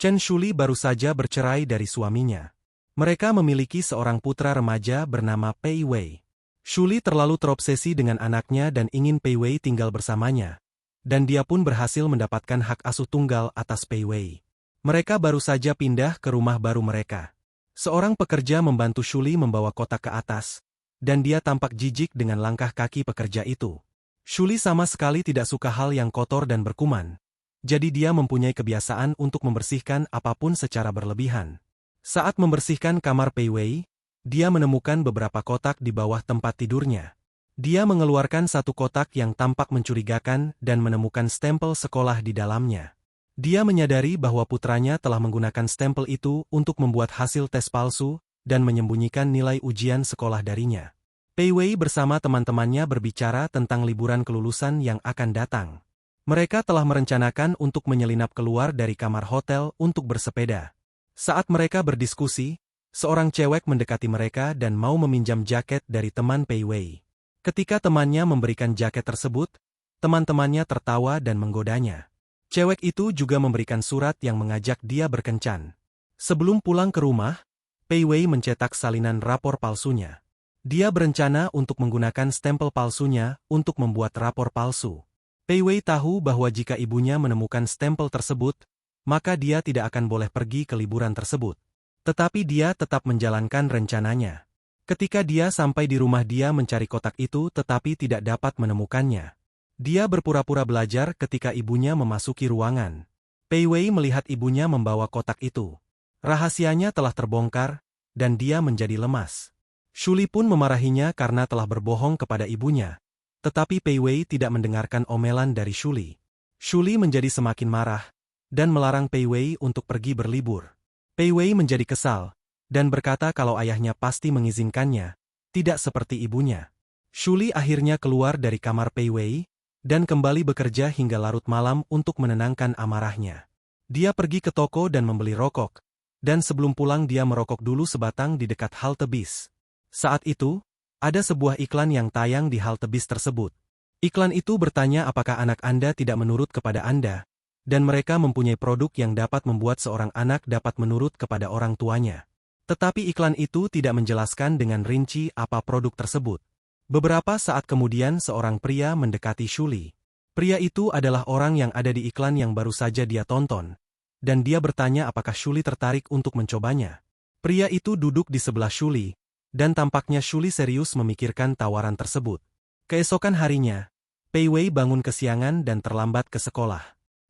Chen Shuli baru saja bercerai dari suaminya. Mereka memiliki seorang putra remaja bernama Pei Wei. Shuli terlalu terobsesi dengan anaknya dan ingin Pei Wei tinggal bersamanya. Dan dia pun berhasil mendapatkan hak asuh tunggal atas Pei Wei. Mereka baru saja pindah ke rumah baru mereka. Seorang pekerja membantu Shuli membawa kotak ke atas, dan dia tampak jijik dengan langkah kaki pekerja itu. Shuli sama sekali tidak suka hal yang kotor dan berkuman. Jadi dia mempunyai kebiasaan untuk membersihkan apapun secara berlebihan. Saat membersihkan kamar Pei Wei, dia menemukan beberapa kotak di bawah tempat tidurnya. Dia mengeluarkan satu kotak yang tampak mencurigakan dan menemukan stempel sekolah di dalamnya. Dia menyadari bahwa putranya telah menggunakan stempel itu untuk membuat hasil tes palsu dan menyembunyikan nilai ujian sekolah darinya. Pei Wei bersama teman-temannya berbicara tentang liburan kelulusan yang akan datang. Mereka telah merencanakan untuk menyelinap keluar dari kamar hotel untuk bersepeda. Saat mereka berdiskusi, seorang cewek mendekati mereka dan mau meminjam jaket dari teman Pei Wei. Ketika temannya memberikan jaket tersebut, teman-temannya tertawa dan menggodanya. Cewek itu juga memberikan surat yang mengajak dia berkencan. Sebelum pulang ke rumah, Pei Wei mencetak salinan rapor palsunya. Dia berencana untuk menggunakan stempel palsunya untuk membuat rapor palsu. Pei Wei tahu bahwa jika ibunya menemukan stempel tersebut, maka dia tidak akan boleh pergi ke liburan tersebut. Tetapi dia tetap menjalankan rencananya. Ketika dia sampai di rumah, dia mencari kotak itu tetapi tidak dapat menemukannya. Dia berpura-pura belajar ketika ibunya memasuki ruangan. Pei Wei melihat ibunya membawa kotak itu. Rahasianya telah terbongkar, dan dia menjadi lemas. Shuli pun memarahinya karena telah berbohong kepada ibunya. Tetapi Pei Wei tidak mendengarkan omelan dari Shuli. Shuli menjadi semakin marah, dan melarang Pei Wei untuk pergi berlibur. Pei Wei menjadi kesal, dan berkata kalau ayahnya pasti mengizinkannya, tidak seperti ibunya. Shuli akhirnya keluar dari kamar Pei Wei, dan kembali bekerja hingga larut malam untuk menenangkan amarahnya. Dia pergi ke toko dan membeli rokok, dan sebelum pulang dia merokok dulu sebatang di dekat halte bis. Saat itu, ada sebuah iklan yang tayang di halte bis tersebut. Iklan itu bertanya apakah anak Anda tidak menurut kepada Anda, dan mereka mempunyai produk yang dapat membuat seorang anak dapat menurut kepada orang tuanya. Tetapi iklan itu tidak menjelaskan dengan rinci apa produk tersebut. Beberapa saat kemudian seorang pria mendekati Shuli. Pria itu adalah orang yang ada di iklan yang baru saja dia tonton, dan dia bertanya apakah Shuli tertarik untuk mencobanya. Pria itu duduk di sebelah Shuli, dan tampaknya Shuli serius memikirkan tawaran tersebut. Keesokan harinya, Pei Wei bangun kesiangan dan terlambat ke sekolah.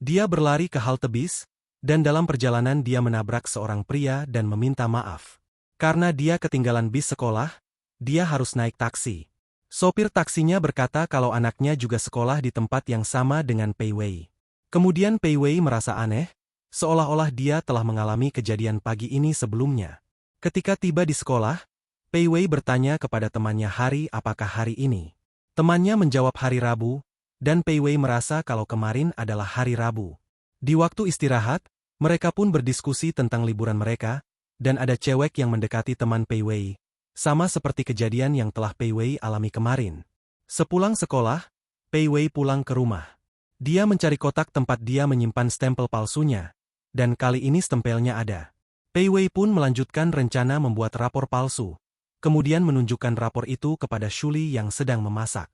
Dia berlari ke halte bis, dan dalam perjalanan dia menabrak seorang pria dan meminta maaf. Karena dia ketinggalan bis sekolah, dia harus naik taksi. Sopir taksinya berkata kalau anaknya juga sekolah di tempat yang sama dengan Pei Wei. Kemudian Pei Wei merasa aneh, seolah-olah dia telah mengalami kejadian pagi ini sebelumnya. Ketika tiba di sekolah, Pei Wei bertanya kepada temannya hari apakah hari ini. Temannya menjawab hari Rabu, dan Pei Wei merasa kalau kemarin adalah hari Rabu. Di waktu istirahat, mereka pun berdiskusi tentang liburan mereka, dan ada cewek yang mendekati teman Pei Wei, sama seperti kejadian yang telah Pei Wei alami kemarin. Sepulang sekolah, Pei Wei pulang ke rumah. Dia mencari kotak tempat dia menyimpan stempel palsunya, dan kali ini stempelnya ada. Pei Wei pun melanjutkan rencana membuat rapor palsu, kemudian menunjukkan rapor itu kepada Shuli yang sedang memasak.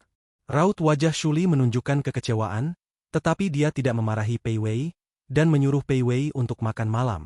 Raut wajah Shuli menunjukkan kekecewaan, tetapi dia tidak memarahi Pei Wei, dan menyuruh Pei Wei untuk makan malam.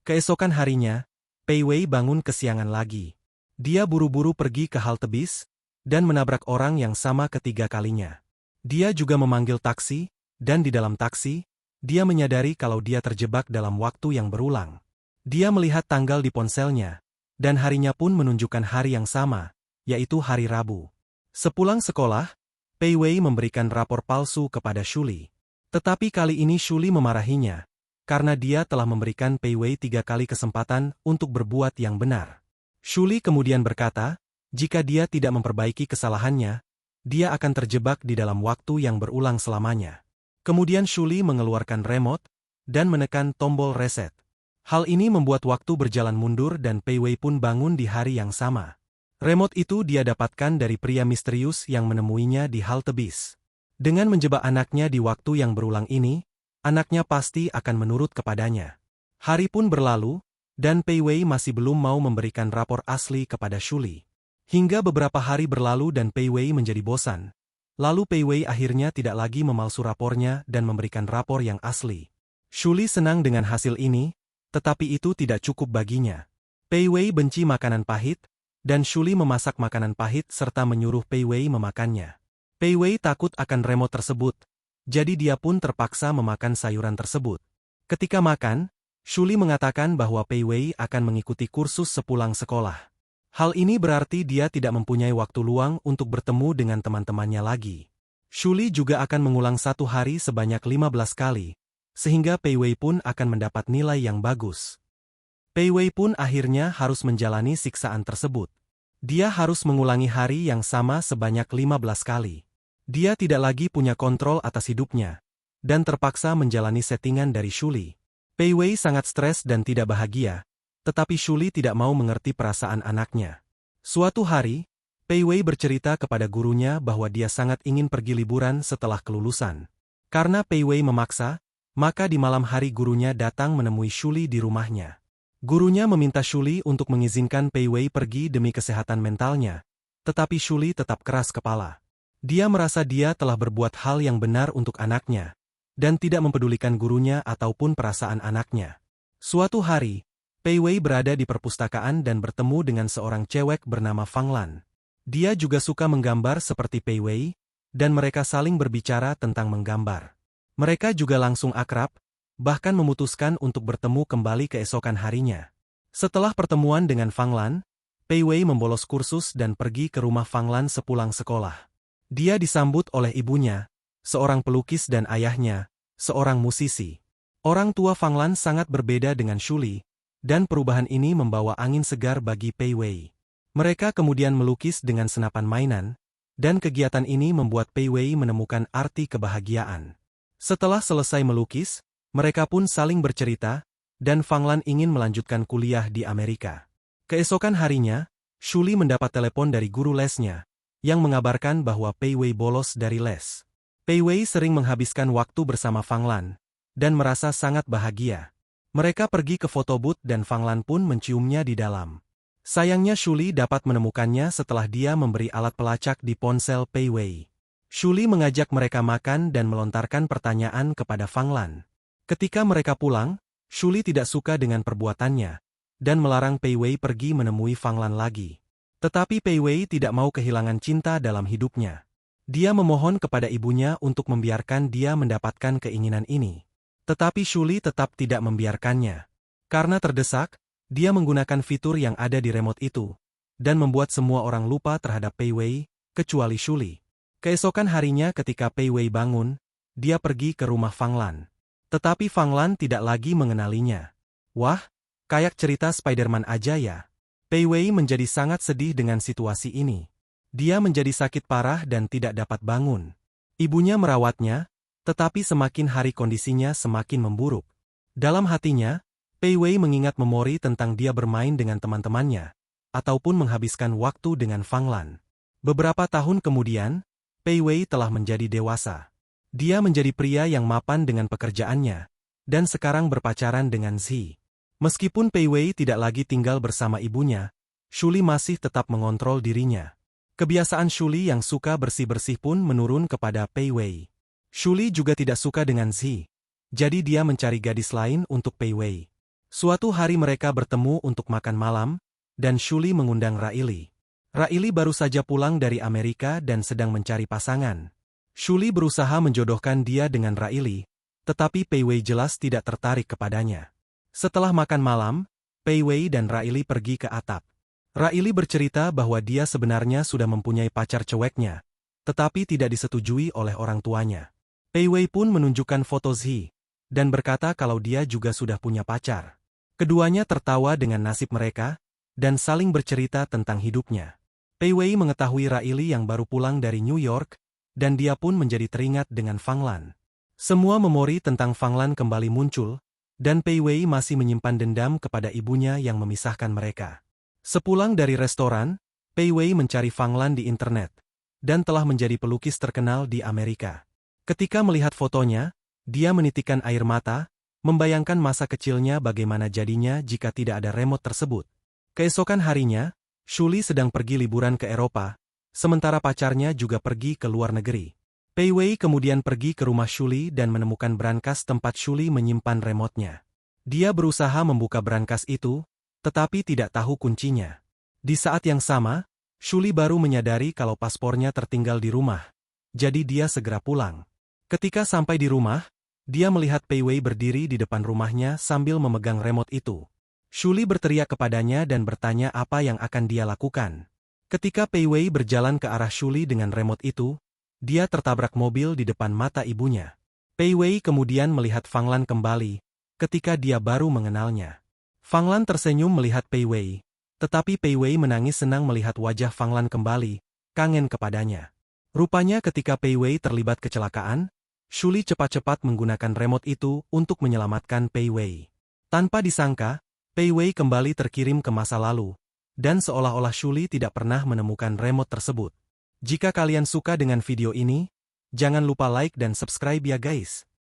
Keesokan harinya, Pei Wei bangun kesiangan lagi. Dia buru-buru pergi ke halte bis, dan menabrak orang yang sama ketiga kalinya. Dia juga memanggil taksi, dan di dalam taksi, dia menyadari kalau dia terjebak dalam waktu yang berulang. Dia melihat tanggal di ponselnya, dan harinya pun menunjukkan hari yang sama, yaitu hari Rabu. Sepulang sekolah, Pei Wei memberikan rapor palsu kepada Shuli. Tetapi kali ini Shuli memarahinya, karena dia telah memberikan Pei Wei 3 kali kesempatan untuk berbuat yang benar. Shuli kemudian berkata, jika dia tidak memperbaiki kesalahannya, dia akan terjebak di dalam waktu yang berulang selamanya. Kemudian Shuli mengeluarkan remote, dan menekan tombol reset. Hal ini membuat waktu berjalan mundur dan Pei Wei pun bangun di hari yang sama. Remote itu dia dapatkan dari pria misterius yang menemuinya di halte bis. Dengan menjebak anaknya di waktu yang berulang ini, anaknya pasti akan menurut kepadanya. Hari pun berlalu, dan Pei Wei masih belum mau memberikan rapor asli kepada Shuli. Hingga beberapa hari berlalu dan Pei Wei menjadi bosan. Lalu Pei Wei akhirnya tidak lagi memalsu rapornya dan memberikan rapor yang asli. Shuli senang dengan hasil ini, tetapi itu tidak cukup baginya. Pei Wei benci makanan pahit, dan Shuli memasak makanan pahit serta menyuruh Pei Wei memakannya. Pei Wei takut akan remote tersebut, jadi dia pun terpaksa memakan sayuran tersebut. Ketika makan, Shuli mengatakan bahwa Pei Wei akan mengikuti kursus sepulang sekolah. Hal ini berarti dia tidak mempunyai waktu luang untuk bertemu dengan teman-temannya lagi. Shuli juga akan mengulang satu hari sebanyak 15 kali, sehingga Pei Wei pun akan mendapat nilai yang bagus. Pei Wei pun akhirnya harus menjalani siksaan tersebut. Dia harus mengulangi hari yang sama sebanyak 15 kali. Dia tidak lagi punya kontrol atas hidupnya, dan terpaksa menjalani settingan dari Shuli. Pei Wei sangat stres dan tidak bahagia, tetapi Shuli tidak mau mengerti perasaan anaknya. Suatu hari, Pei Wei bercerita kepada gurunya bahwa dia sangat ingin pergi liburan setelah kelulusan. Karena Pei Wei memaksa, maka di malam hari gurunya datang menemui Shuli di rumahnya. Gurunya meminta Shuli untuk mengizinkan Pei Wei pergi demi kesehatan mentalnya, tetapi Shuli tetap keras kepala. Dia merasa dia telah berbuat hal yang benar untuk anaknya, dan tidak mempedulikan gurunya ataupun perasaan anaknya. Suatu hari, Pei Wei berada di perpustakaan dan bertemu dengan seorang cewek bernama Fang Lan. Dia juga suka menggambar seperti Pei Wei, dan mereka saling berbicara tentang menggambar. Mereka juga langsung akrab, bahkan memutuskan untuk bertemu kembali keesokan harinya. Setelah pertemuan dengan Fang Lan, Pei Wei membolos kursus dan pergi ke rumah Fang Lan sepulang sekolah. Dia disambut oleh ibunya, seorang pelukis dan ayahnya, seorang musisi. Orang tua Fang Lan sangat berbeda dengan Shuli, dan perubahan ini membawa angin segar bagi Pei Wei. Mereka kemudian melukis dengan senapan mainan, dan kegiatan ini membuat Pei Wei menemukan arti kebahagiaan. Setelah selesai melukis, mereka pun saling bercerita, dan Fang Lan ingin melanjutkan kuliah di Amerika. Keesokan harinya, Shuli mendapat telepon dari guru lesnya, yang mengabarkan bahwa Pei Wei bolos dari les. Pei Wei sering menghabiskan waktu bersama Fang Lan, dan merasa sangat bahagia. Mereka pergi ke photobooth dan Fang Lan pun menciumnya di dalam. Sayangnya Shuli dapat menemukannya setelah dia memberi alat pelacak di ponsel Pei Wei. Shuli mengajak mereka makan dan melontarkan pertanyaan kepada Fang Lan. Ketika mereka pulang, Shuli tidak suka dengan perbuatannya, dan melarang Pei Wei pergi menemui Fang Lan lagi. Tetapi Pei Wei tidak mau kehilangan cinta dalam hidupnya. Dia memohon kepada ibunya untuk membiarkan dia mendapatkan keinginan ini. Tetapi Shuli tetap tidak membiarkannya. Karena terdesak, dia menggunakan fitur yang ada di remote itu, dan membuat semua orang lupa terhadap Pei Wei, kecuali Shuli. Keesokan harinya ketika Pei Wei bangun, dia pergi ke rumah Fang Lan. Tetapi Fang Lan tidak lagi mengenalinya. Wah, kayak cerita Spider-Man aja ya. Pei Wei menjadi sangat sedih dengan situasi ini. Dia menjadi sakit parah dan tidak dapat bangun. Ibunya merawatnya, tetapi semakin hari kondisinya semakin memburuk. Dalam hatinya, Pei Wei mengingat memori tentang dia bermain dengan teman-temannya, ataupun menghabiskan waktu dengan Fang Lan. Beberapa tahun kemudian, Pei Wei telah menjadi dewasa. Dia menjadi pria yang mapan dengan pekerjaannya, dan sekarang berpacaran dengan Zi. Meskipun Pei Wei tidak lagi tinggal bersama ibunya, Shuli masih tetap mengontrol dirinya. Kebiasaan Shuli yang suka bersih-bersih pun menurun kepada Pei Wei. Shuli juga tidak suka dengan Zi, jadi dia mencari gadis lain untuk Pei Wei. Suatu hari mereka bertemu untuk makan malam, dan Shuli mengundang Raili. Raili baru saja pulang dari Amerika dan sedang mencari pasangan. Shuli berusaha menjodohkan dia dengan Raili, tetapi Pei Wei jelas tidak tertarik kepadanya. Setelah makan malam, Pei Wei dan Raili pergi ke atap. Raili bercerita bahwa dia sebenarnya sudah mempunyai pacar ceweknya, tetapi tidak disetujui oleh orang tuanya. Pei Wei pun menunjukkan foto Zi, dan berkata kalau dia juga sudah punya pacar. Keduanya tertawa dengan nasib mereka, dan saling bercerita tentang hidupnya. Pei Wei mengetahui Raili yang baru pulang dari New York, dan dia pun menjadi teringat dengan Fang Lan. Semua memori tentang Fang Lan kembali muncul, dan Pei Wei masih menyimpan dendam kepada ibunya yang memisahkan mereka. Sepulang dari restoran, Pei Wei mencari Fang Lan di internet, dan telah menjadi pelukis terkenal di Amerika. Ketika melihat fotonya, dia menitikkan air mata, membayangkan masa kecilnya bagaimana jadinya jika tidak ada remote tersebut. Keesokan harinya, Shuli sedang pergi liburan ke Eropa, sementara pacarnya juga pergi ke luar negeri. Pei Wei kemudian pergi ke rumah Shuli dan menemukan brankas tempat Shuli menyimpan remote-nya. Dia berusaha membuka brankas itu, tetapi tidak tahu kuncinya. Di saat yang sama, Shuli baru menyadari kalau paspornya tertinggal di rumah. Jadi dia segera pulang. Ketika sampai di rumah, dia melihat Pei Wei berdiri di depan rumahnya sambil memegang remote itu. Shuli berteriak kepadanya dan bertanya apa yang akan dia lakukan. Ketika Pei Wei berjalan ke arah Shuli dengan remote itu, dia tertabrak mobil di depan mata ibunya. Pei Wei kemudian melihat Fang Lan kembali, ketika dia baru mengenalnya. Fang Lan tersenyum melihat Pei Wei, tetapi Pei Wei menangis senang melihat wajah Fang Lan kembali, kangen kepadanya. Rupanya ketika Pei Wei terlibat kecelakaan, Shuli cepat-cepat menggunakan remote itu untuk menyelamatkan Pei Wei. Tanpa disangka, Pei Wei kembali terkirim ke masa lalu, dan seolah-olah Shuli tidak pernah menemukan remote tersebut. Jika kalian suka dengan video ini, jangan lupa like dan subscribe ya guys.